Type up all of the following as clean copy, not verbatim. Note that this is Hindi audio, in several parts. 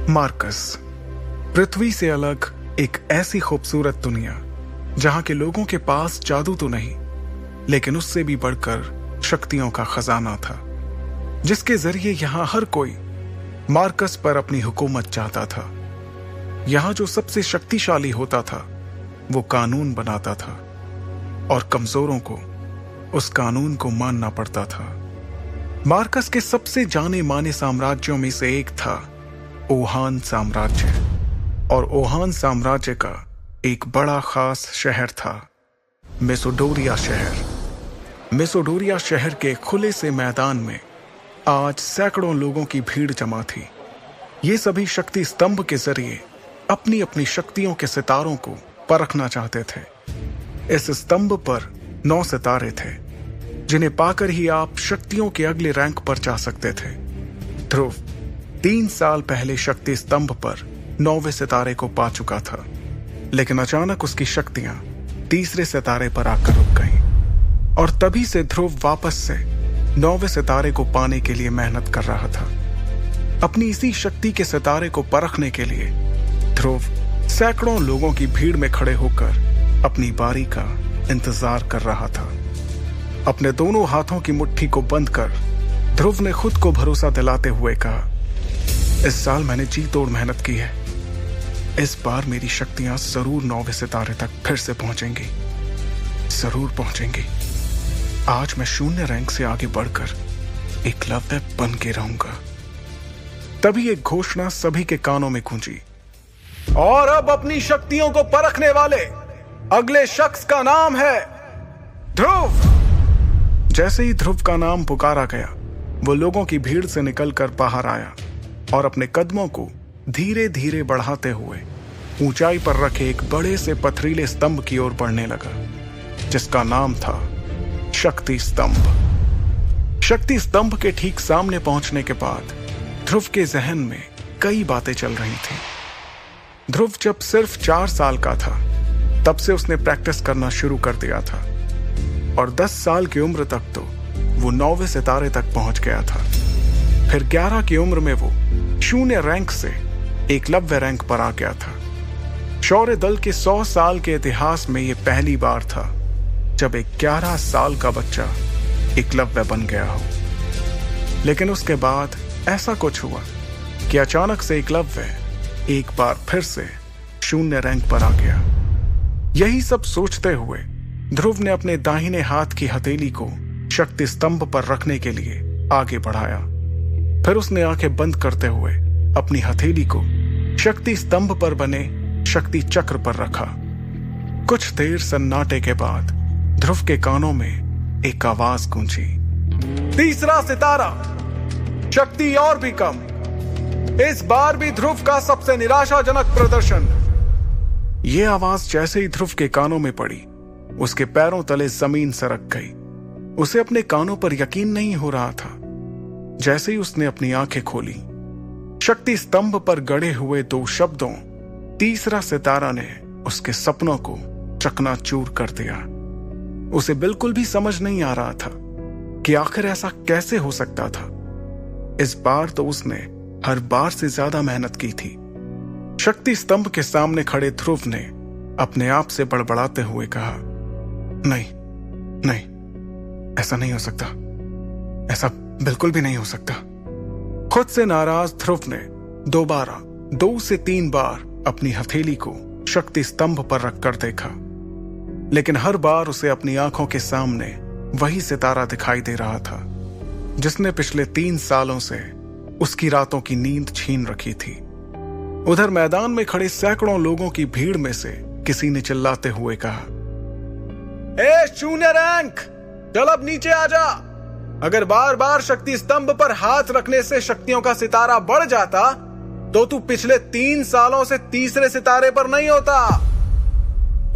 मार्कस, पृथ्वी से अलग एक ऐसी खूबसूरत दुनिया जहां के लोगों के पास जादू तो नहीं, लेकिन उससे भी बढ़कर शक्तियों का खजाना था, जिसके जरिए यहां हर कोई मार्कस पर अपनी हुकूमत चाहता था। यहां जो सबसे शक्तिशाली होता था वो कानून बनाता था और कमजोरों को उस कानून को मानना पड़ता था। मार्कस के सबसे जाने माने साम्राज्यों में से एक था ओहान साम्राज्य, और ओहान साम्राज्य का एक बड़ा खास शहर था मेसोडोरिया शहर। मेसोडोरिया शहर के खुले से मैदान में आज सैकड़ों लोगों की भीड़ जमा थी। ये सभी शक्ति स्तंभ के जरिए अपनी अपनी शक्तियों के सितारों को परखना चाहते थे। इस स्तंभ पर 9 सितारे थे, जिन्हें पाकर ही आप शक्तियों के अगले रैंक पर जा सकते थे। ध्रुव 3 साल पहले शक्ति स्तंभ पर 9वें सितारे को पा चुका था, लेकिन अचानक उसकी शक्तियां तीसरे सितारे पर आकर रुक गईं, और तभी से ध्रुव वापस से 9वें सितारे को पाने के लिए मेहनत कर रहा था। अपनी इसी शक्ति के सितारे को परखने के लिए ध्रुव सैकड़ों लोगों की भीड़ में खड़े होकर अपनी बारी का इंतजार कर रहा था। अपने दोनों हाथों की मुट्ठी को बंद कर ध्रुव ने खुद को भरोसा दिलाते हुए कहा, इस साल मैंने जी तोड़ मेहनत की है। इस बार मेरी शक्तियां जरूर 9वें सितारे तक फिर से पहुंचेंगी, जरूर पहुंचेंगी। आज मैं शून्य रैंक से आगे बढ़कर एकलव्य बन के रहूंगा। तभी एक घोषणा सभी के कानों में गूंजी, और अब अपनी शक्तियों को परखने वाले अगले शख्स का नाम है ध्रुव। जैसे ही ध्रुव का नाम पुकारा गया, वो लोगों की भीड़ से निकलकर बाहर आया और अपने कदमों को धीरे धीरे बढ़ाते हुए ऊंचाई पर रखे एक बड़े से पथरीले स्तंभ की ओर बढ़ने लगा, जिसका नाम था शक्ति स्तंभ। शक्ति स्तंभ के ठीक सामने पहुंचने के बाद ध्रुव के जहन में कई बातें चल रही थीं। ध्रुव जब सिर्फ 4 साल का था, तब से उसने प्रैक्टिस करना शुरू कर दिया था, और 10 साल की उम्र तक तो वो 9वें सितारे तक पहुंच गया था। फिर 11 की उम्र में वो शून्य रैंक से एकलव्य रैंक पर आ गया था। शौर्य दल के 100 साल के इतिहास में ये पहली बार था जब एक 11 साल का बच्चा एकलव्य बन गया हो। लेकिन उसके बाद ऐसा कुछ हुआ कि अचानक से एकलव्य एक बार फिर से शून्य रैंक पर आ गया। यही सब सोचते हुए ध्रुव ने अपने दाहिने हाथ की हथेली को शक्ति स्तंभ पर रखने के लिए आगे बढ़ाया। फिर उसने आंखें बंद करते हुए अपनी हथेली को शक्ति स्तंभ पर बने शक्ति चक्र पर रखा। कुछ देर सन्नाटे के बाद ध्रुव के कानों में एक आवाज गूंजी, तीसरा सितारा, शक्ति और भी कम। इस बार भी ध्रुव का सबसे निराशाजनक प्रदर्शन। यह आवाज जैसे ही ध्रुव के कानों में पड़ी, उसके पैरों तले जमीन सरक गई। उसे अपने कानों पर यकीन नहीं हो रहा था। जैसे ही उसने अपनी आंखें खोली, शक्ति स्तंभ पर गड़े हुए 2 शब्दों तीसरा सितारा ने उसके सपनों को चकनाचूर कर दिया। उसे बिल्कुल भी समझ नहीं आ रहा था कि आखिर ऐसा कैसे हो सकता था। इस बार तो उसने हर बार से ज्यादा मेहनत की थी। शक्ति स्तंभ के सामने खड़े ध्रुव ने अपने आप से बड़बड़ाते हुए कहा, नहीं नहीं, ऐसा नहीं हो सकता, ऐसा बिल्कुल भी नहीं हो सकता। खुद से नाराज ध्रुव ने दोबारा 2 से 3 बार अपनी हथेली को शक्ति स्तंभ पर रखकर देखा, लेकिन हर बार उसे अपनी आंखों के सामने वही सितारा दिखाई दे रहा था जिसने पिछले 3 सालों से उसकी रातों की नींद छीन रखी थी। उधर मैदान में खड़े सैकड़ों लोगों की भीड़ में से किसी ने चिल्लाते हुए कहा, ए शून्य रैंक, चल अब नीचे आ जा। अगर बार बार शक्ति स्तंभ पर हाथ रखने से शक्तियों का सितारा बढ़ जाता तो तू पिछले 3 सालों से तीसरे सितारे पर नहीं होता।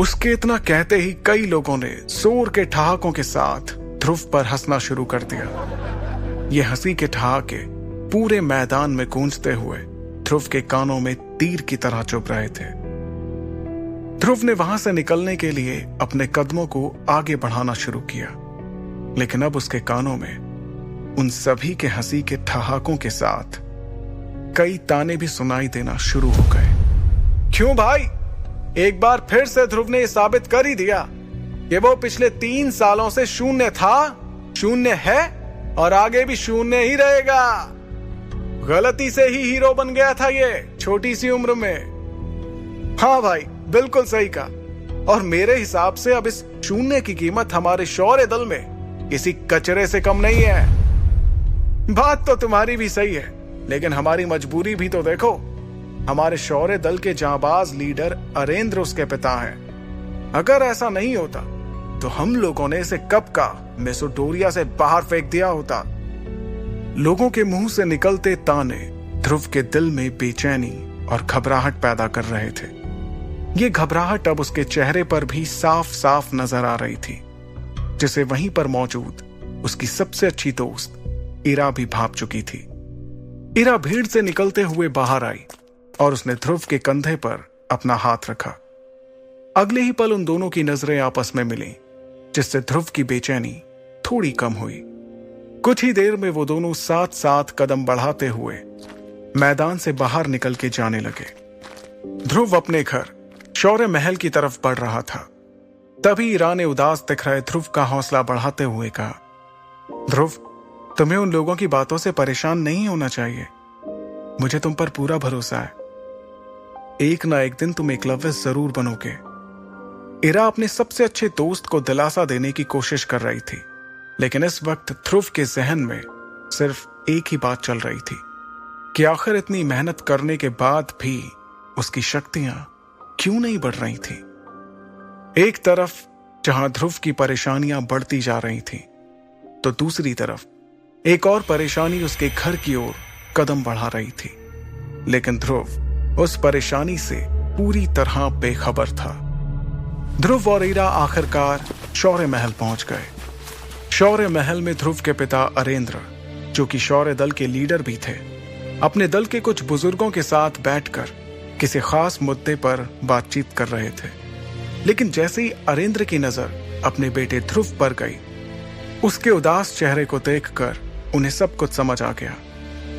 उसके इतना कहते ही कई लोगों ने जोर के ठहाकों के साथ ध्रुव पर हंसना शुरू कर दिया। ये हंसी के ठहाके पूरे मैदान में गूंजते हुए ध्रुव के कानों में तीर की तरह चुभ रहे थे। ध्रुव ने वहां से निकलने के लिए अपने कदमों को आगे बढ़ाना शुरू किया, लेकिन अब उसके कानों में उन सभी के हंसी के ठहाकों के साथ कई ताने भी सुनाई देना शुरू हो गए। क्यों भाई, एक बार फिर से ध्रुव ने साबित कर ही दिया कि वो पिछले 3 सालों से शून्य था, शून्य है और आगे भी शून्य ही रहेगा। गलती से ही हीरो बन गया था ये छोटी सी उम्र में। हाँ भाई, बिल्कुल सही कहा। और मेरे हिसाब से अब इस शून्य की कीमत हमारे शौर्य दल में किसी कचरे से कम नहीं है। बात तो तुम्हारी भी सही है, लेकिन हमारी मजबूरी भी तो देखो। हमारे शौर्य दल के जांबाज लीडर अरेंद्र उसके पिता हैं। अगर ऐसा नहीं होता तो हम लोगों ने इसे कब का मेसोडोरिया से बाहर फेंक दिया होता। लोगों के मुंह से निकलते ताने ध्रुव के दिल में बेचैनी और घबराहट पैदा कर रहे थे। ये घबराहट अब उसके चेहरे पर भी साफ साफ नजर आ रही थी, जिसे वहीं पर मौजूद उसकी सबसे अच्छी दोस्त इरा भी भाप चुकी थी। इरा भीड़ से निकलते हुए बाहर आई और उसने ध्रुव के कंधे पर अपना हाथ रखा। अगले ही पल उन दोनों की नजरें आपस में मिली, जिससे ध्रुव की बेचैनी थोड़ी कम हुई। कुछ ही देर में वो दोनों साथ साथ कदम बढ़ाते हुए मैदान से बाहर निकल के जाने लगे। ध्रुव अपने घर शौर्य महल की तरफ बढ़ रहा था। तभी इरा ने उदास दिख रहे ध्रुव का हौसला बढ़ाते हुए कहा, ध्रुव, तुम्हें उन लोगों की बातों से परेशान नहीं होना चाहिए। मुझे तुम पर पूरा भरोसा है। एक ना एक दिन तुम एकलव्य जरूर बनोगे। इरा अपने सबसे अच्छे दोस्त को दिलासा देने की कोशिश कर रही थी, लेकिन इस वक्त ध्रुव के जहन में सिर्फ एक ही बात चल रही थी कि आखिर इतनी मेहनत करने के बाद भी उसकी शक्तियां क्यों नहीं बढ़ रही थी। एक तरफ जहां ध्रुव की परेशानियां बढ़ती जा रही थी, तो दूसरी तरफ एक और परेशानी उसके घर की ओर कदम बढ़ा रही थी। लेकिन ध्रुव उस परेशानी से पूरी तरह बेखबर था। ध्रुव और इरा आखिरकार शौर्य महल पहुंच गए। शौर्य महल में ध्रुव के पिता अरेंद्र, जो कि शौर्य दल के लीडर भी थे, अपने दल के कुछ बुजुर्गों के साथ बैठकर किसी खास मुद्दे पर बातचीत कर रहे थे। लेकिन जैसे ही अरेंद्र की नजर अपने बेटे ध्रुव पर गई, उसके उदास चेहरे को देखकर उन्हें सब कुछ समझ आ गया।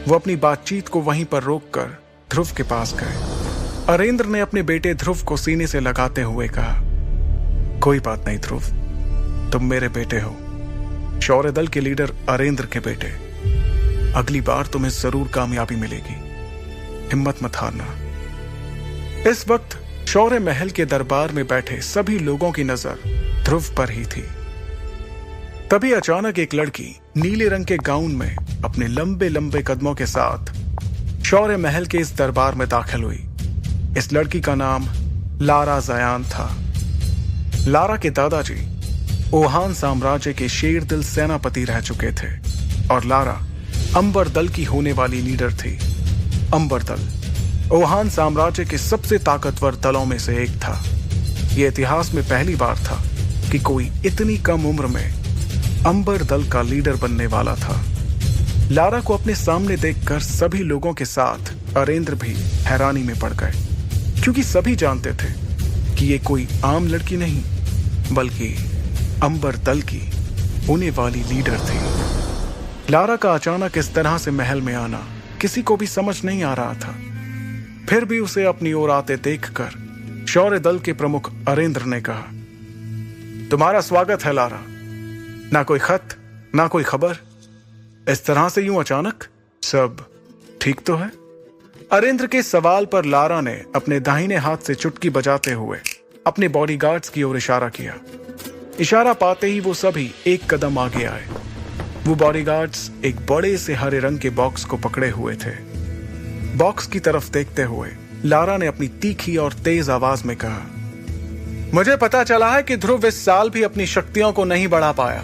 वो अपनी बातचीत को वहीं पर रोककर ध्रुव के पास गए। अरेंद्र ने अपने बेटे ध्रुव को सीने से लगाते हुए कहा, कोई बात नहीं ध्रुव, तुम मेरे बेटे हो, शौर्य दल के लीडर अरेंद्र के बेटे। अगली बार तुम्हें जरूर कामयाबी मिलेगी, हिम्मत मत हारना। इस वक्त शौर्य महल के दरबार में बैठे सभी लोगों की नजर ध्रुव पर ही थी। तभी अचानक एक लड़की नीले रंग के गाउन में अपने लंबे लंबे कदमों के साथ शौर्य महल के इस दरबार में दाखिल हुई। इस लड़की का नाम लारा जयान था। लारा के दादाजी ओहान साम्राज्य के शेरदिल सेनापति रह चुके थे और लारा अंबर दल की होने वाली लीडर थी। अंबर दल ओहान साम्राज्य के सबसे ताकतवर दलों में से एक था। यह इतिहास में पहली बार था कि कोई इतनी कम उम्र में अंबर दल का लीडर बनने वाला था। लारा को अपने सामने देखकर सभी लोगों के साथ अरेंद्र भी हैरानी में पड़ गए, क्योंकि सभी जानते थे कि ये कोई आम लड़की नहीं, बल्कि अंबर दल की होने वाली लीडर थी। लारा का अचानक इस तरह से महल में आना किसी को भी समझ नहीं आ रहा था। फिर भी उसे अपनी ओर आते देखकर शौर्य दल के प्रमुख अरेंद्र ने कहा, तुम्हारा स्वागत है लारा। ना कोई खत, ना कोई खबर, इस तरह से यूं अचानक, सब ठीक तो है? अरेंद्र के सवाल पर लारा ने अपने दाहिने हाथ से चुटकी बजाते हुए अपने बॉडीगार्ड्स की ओर इशारा किया। इशारा पाते ही वो सभी एक कदम आगे आए। वो बॉडीगार्ड्स एक बड़े से हरे रंग के बॉक्स को पकड़े हुए थे। बॉक्स की तरफ देखते हुए लारा ने अपनी तीखी और तेज आवाज में कहा, मुझे पता चला है कि ध्रुव इस साल भी अपनी शक्तियों को नहीं बढ़ा पाया,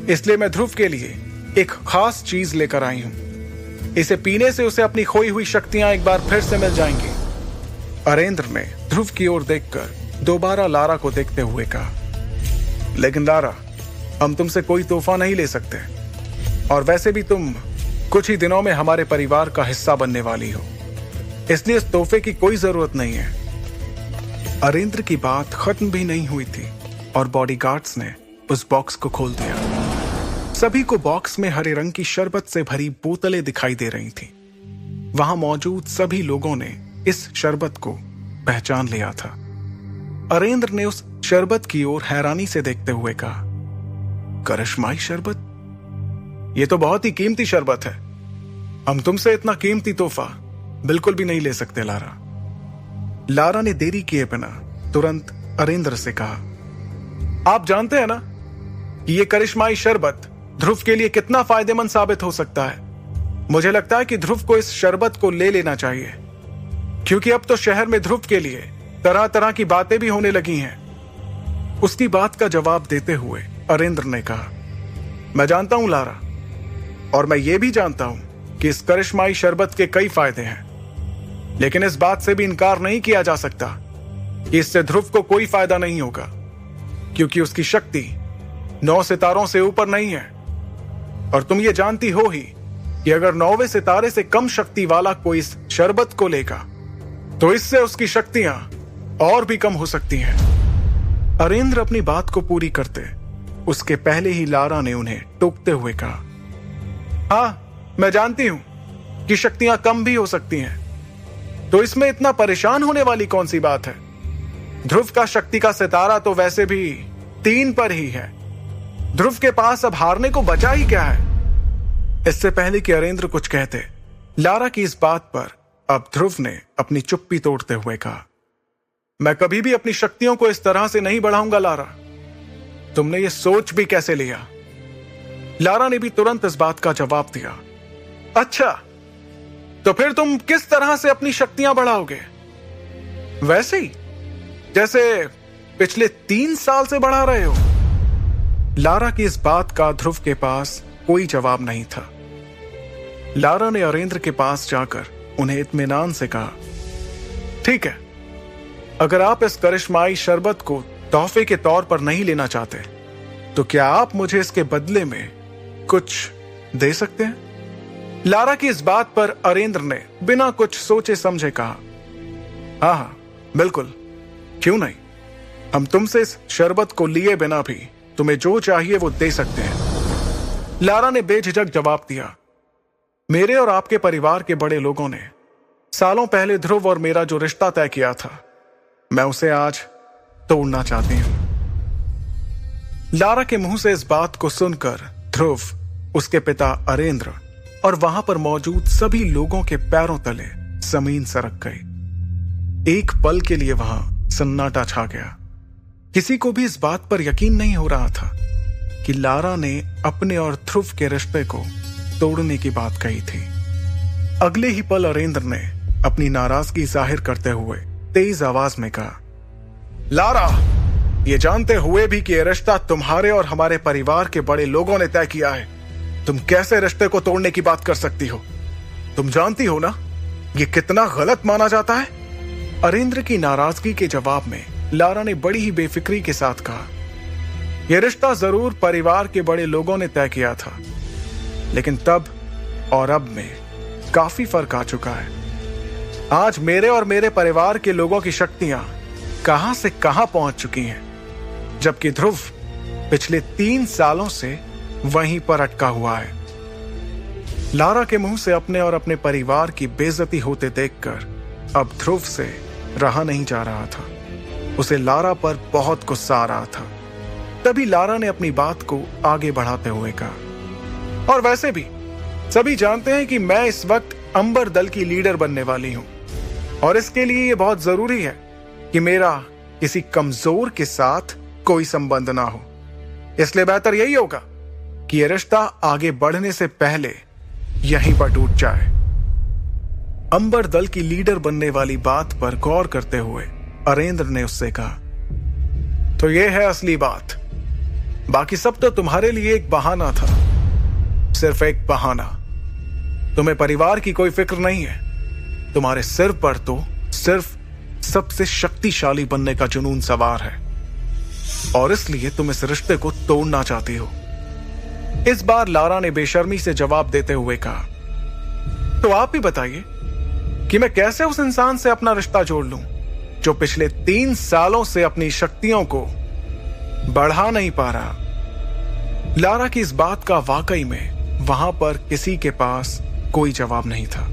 इसलिए मैं ध्रुव के लिए एक खास चीज लेकर आई हूं। इसे पीने से उसे अपनी खोई हुई शक्तियां एक बार फिर से मिल जाएंगी। अरेंद्र ने ध्रुव की ओर देखकर दोबारा लारा को देखते हुए कहा, लेकिन लारा, हम तुमसे कोई तोहफा नहीं ले सकते, और वैसे भी तुम कुछ ही दिनों में हमारे परिवार का हिस्सा बनने वाली हो, इसलिए इस तोहफे की कोई जरूरत नहीं है। अरेंद्र की बात खत्म भी नहीं हुई थी और बॉडीगार्ड्स ने उस बॉक्स को खोल दिया। सभी को बॉक्स में हरे रंग की शरबत से भरी बोतलें दिखाई दे रही थीं। वहां मौजूद सभी लोगों ने इस शरबत को पहचान लिया था। अरेंद्र ने उस शरबत की ओर हैरानी से देखते हुए कहा, करिश्माई शरबत? यह तो बहुत ही कीमती शरबत है। हम तुमसे इतना कीमती तोहफा बिल्कुल भी नहीं ले सकते लारा। लारा ने देरी किए बिना तुरंत अरेंद्र से कहा, आप जानते हैं ना कि यह करिश्माई शरबत ध्रुव के लिए कितना फायदेमंद साबित हो सकता है। मुझे लगता है कि ध्रुव को इस शरबत को ले लेना चाहिए, क्योंकि अब तो शहर में ध्रुव के लिए तरह तरह की बातें भी होने लगी हैं। उसकी बात का जवाब देते हुए अरेंद्र ने कहा, मैं जानता हूं लारा, और मैं ये भी जानता हूं कि इस करिश्माई शरबत के कई फायदे हैं, लेकिन इस बात से भी इनकार नहीं किया जा सकता कि इससे ध्रुव को कोई फायदा नहीं होगा, क्योंकि उसकी शक्ति 9 सितारों से ऊपर नहीं है। और तुम ये जानती हो ही कि अगर 9वें सितारे से कम शक्ति वाला कोई इस शरबत को लेगा तो इससे उसकी शक्तियां और भी कम हो सकती हैं। अरेंद्र अपनी बात को पूरी करते उसके पहले ही लारा ने उन्हें टोकते हुए कहा, हाँ मैं जानती हूं कि शक्तियां कम भी हो सकती हैं, तो इसमें इतना परेशान होने वाली कौन सी बात है। ध्रुव का शक्ति का सितारा तो वैसे भी 3 पर ही है। ध्रुव के पास अब हारने को बचा ही क्या है। इससे पहले कि अरेंद्र कुछ कहते, लारा की इस बात पर अब ध्रुव ने अपनी चुप्पी तोड़ते हुए कहा, मैं कभी भी अपनी शक्तियों को इस तरह से नहीं बढ़ाऊंगा लारा। तुमने ये सोच भी कैसे लिया? लारा ने भी तुरंत इस बात का जवाब दिया, अच्छा तो फिर तुम किस तरह से अपनी शक्तियां बढ़ाओगे? वैसे ही जैसे पिछले 3 साल से बढ़ा रहे हो। लारा की इस बात का ध्रुव के पास कोई जवाब नहीं था। लारा ने अरेंद्र के पास जाकर उन्हें इत्मीनान से कहा, ठीक है, अगर आप इस करिश्माई शरबत को तोहफे के तौर पर नहीं लेना चाहते तो क्या आप मुझे इसके बदले में कुछ दे सकते हैं? लारा की इस बात पर अरेंद्र ने बिना कुछ सोचे समझे कहा, हाँ हाँ बिल्कुल, क्यों नहीं। हम तुमसे इस शरबत को लिए बिना भी तुम्हें जो चाहिए वो दे सकते हैं। लारा ने बेझिझक जवाब दिया, मेरे और आपके परिवार के बड़े लोगों ने सालों पहले ध्रुव और मेरा जो रिश्ता तय किया था, मैं उसे आज तोड़ना चाहती हूं। लारा के मुंह से इस बात को सुनकर ध्रुव, उसके पिता अरेंद्र और वहां पर मौजूद सभी लोगों के पैरों तले जमीन सरक गई। एक पल के लिए वहां सन्नाटा छा गया। किसी को भी इस बात पर यकीन नहीं हो रहा था कि लारा ने अपने और ध्रुव के रिश्ते को तोड़ने की बात कही थी। अगले ही पल अरेंद्र ने अपनी नाराजगी जाहिर करते हुए तेज आवाज में कहा, लारा, ये जानते हुए भी कि यह रिश्ता तुम्हारे और हमारे परिवार के बड़े लोगों ने तय किया है, तुम कैसे रिश्ते को तोड़ने की बात कर सकती हो? तुम जानती हो ना ये कितना गलत माना जाता है। अरेंद्र की नाराजगी के जवाब में लारा ने बड़ी ही बेफिक्री के साथ कहा, यह रिश्ता जरूर परिवार के बड़े लोगों ने तय किया था, लेकिन तब और अब में काफी फर्क आ चुका है। आज मेरे और मेरे परिवार के लोगों की शक्तियां कहां से कहां पहुंच चुकी हैं, जबकि ध्रुव पिछले 3 सालों से वहीं पर अटका हुआ है। लारा के मुंह से अपने और अपने परिवार की बेइज्जती होते देखकर अब ध्रुव से रहा नहीं जा रहा था। उसे लारा पर बहुत गुस्सा आ रहा था। तभी लारा ने अपनी बात को आगे बढ़ाते हुए कहा, और वैसे भी सभी जानते हैं कि मैं इस वक्त अंबर दल की लीडर बनने वाली हूं, और इसके लिए यह बहुत जरूरी है कि मेरा किसी कमजोर के साथ कोई संबंध ना हो। इसलिए बेहतर यही होगा कि यह रिश्ता आगे बढ़ने से पहले यहीं पर टूट जाए। अंबर दल की लीडर बनने वाली बात पर गौर करते हुए अरेंद्र ने उससे कहा, तो यह है असली बात, बाकी सब तो तुम्हारे लिए एक बहाना था, सिर्फ एक बहाना। तुम्हें परिवार की कोई फिक्र नहीं है। तुम्हारे सिर पर तो सिर्फ सबसे शक्तिशाली बनने का जुनून सवार है, और इसलिए तुम इस रिश्ते को तोड़ना चाहती हो। इस बार लारा ने बेशर्मी से जवाब देते हुए कहा, तो आप ही बताइए कि मैं कैसे उस इंसान से अपना रिश्ता जोड़ लूं जो पिछले 3 सालों से अपनी शक्तियों को बढ़ा नहीं पा रहा। लारा की इस बात का वाकई में वहां पर किसी के पास कोई जवाब नहीं था।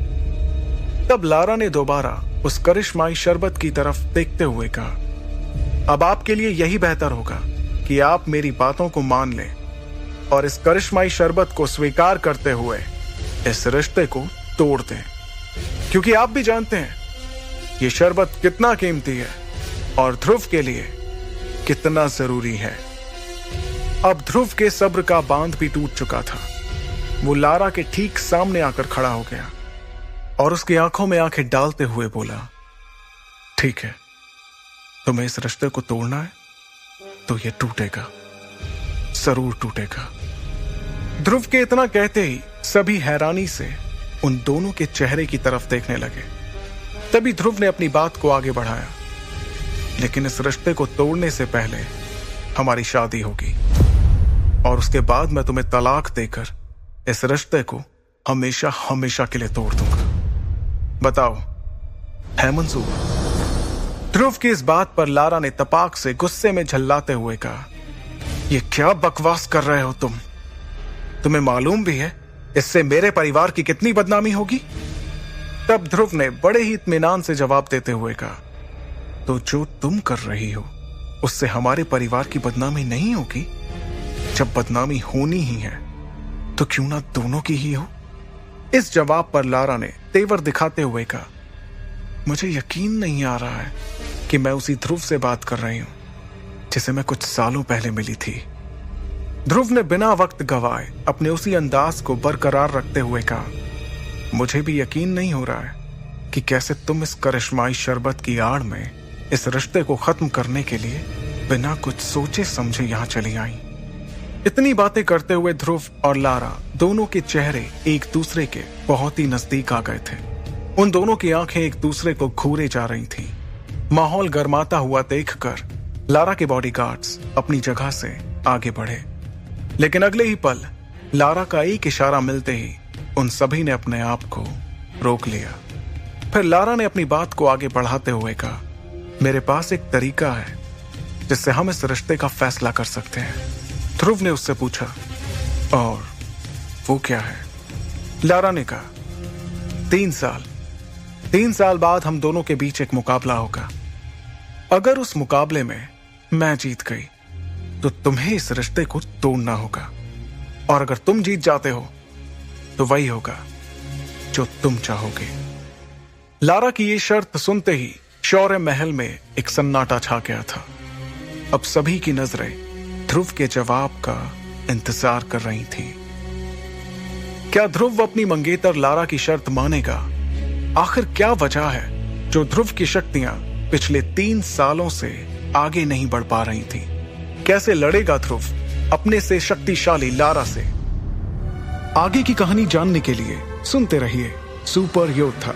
तब लारा ने दोबारा उस करिश्माई शरबत की तरफ देखते हुए कहा, अब आपके लिए यही बेहतर होगा कि आप मेरी बातों को मान लें और इस करिश्माई शरबत को स्वीकार करते हुए इस रिश्ते को तोड़ दें, क्योंकि आप भी जानते हैं ये शरबत कितना कीमती है और ध्रुव के लिए कितना जरूरी है। अब ध्रुव के सब्र का बांध भी टूट चुका था। वो लारा के ठीक सामने आकर खड़ा हो गया और उसकी आंखों में आंखें डालते हुए बोला, ठीक है, तुम्हें इस रिश्ते को तोड़ना है तो ये टूटेगा, जरूर टूटेगा। ध्रुव के इतना कहते ही सभी हैरानी से उन दोनों के चेहरे की तरफ देखने लगे। तभी ध्रुव ने अपनी बात को आगे बढ़ाया, लेकिन इस रिश्ते को तोड़ने से पहले हमारी शादी होगी और उसके बाद मैं तुम्हें तलाक देकर इस रिश्ते को हमेशा हमेशा के लिए तोड़ दूंगा। बताओ, है मंजूर? ध्रुव की इस बात पर लारा ने तपाक से गुस्से में झल्लाते हुए कहा, ये क्या बकवास कर रहे हो तुम? तुम्हें मालूम भी है इससे मेरे परिवार की कितनी बदनामी होगी? तब ध्रुव ने बड़े ही इत्मीनान से जवाब देते हुए कहा, तो जो तुम कर रही हो उससे हमारे परिवार की बदनामी नहीं होगी? जब बदनामी होनी ही है तो क्यों ना दोनों की ही हो? इस जवाब पर लारा ने तेवर दिखाते हुए कहा, मुझे यकीन नहीं आ रहा है कि मैं उसी ध्रुव से बात कर रही हूं जिसे मैं कुछ सालों पहले मिली थी। ध्रुव ने बिना वक्त गवाए अपने उसी अंदाज को बरकरार रखते हुए कहा, मुझे भी यकीन नहीं हो रहा है कि कैसे तुम इस करिश्माई शरबत की आड़ में इस रिश्ते को खत्म करने के लिए बिना कुछ सोचे समझे यहां चली आई। इतनी बातें करते हुए ध्रुव और लारा दोनों के चेहरे एक दूसरे के बहुत ही नजदीक आ गए थे। उन दोनों की आंखें एक दूसरे को घूरे जा रही थीं। माहौल गर्माता हुआ देखकर लारा के बॉडीगार्ड्स अपनी जगह से आगे बढ़े, लेकिन अगले ही पल लारा का एक इशारा मिलते ही उन सभी ने अपने आप को रोक लिया। फिर लारा ने अपनी बात को आगे बढ़ाते हुए कहा, मेरे पास एक तरीका है जिससे हम इस रिश्ते का फैसला कर सकते हैं। ध्रुव ने उससे पूछा, और वो क्या है? लारा ने कहा, 3 साल बाद हम दोनों के बीच एक मुकाबला होगा। अगर उस मुकाबले में मैं जीत गई तो तुम्हें इस रिश्ते को तोड़ना होगा, और अगर तुम जीत जाते हो तो वही होगा जो तुम चाहोगे। लारा की ये शर्त सुनते ही शौर्य महल में एक सन्नाटा छा गया था। अब सभी की नजरें ध्रुव के जवाब का इंतजार कर रही थी। क्या ध्रुव अपनी मंगेतर लारा की शर्त मानेगा? आखिर क्या वजह है जो ध्रुव की शक्तियां पिछले 3 सालों से आगे नहीं बढ़ पा रही थी? कैसे लड़ेगा ध्रुव अपने से शक्तिशाली लारा से? आगे की कहानी जानने के लिए सुनते रहिए सुपर योद्धा।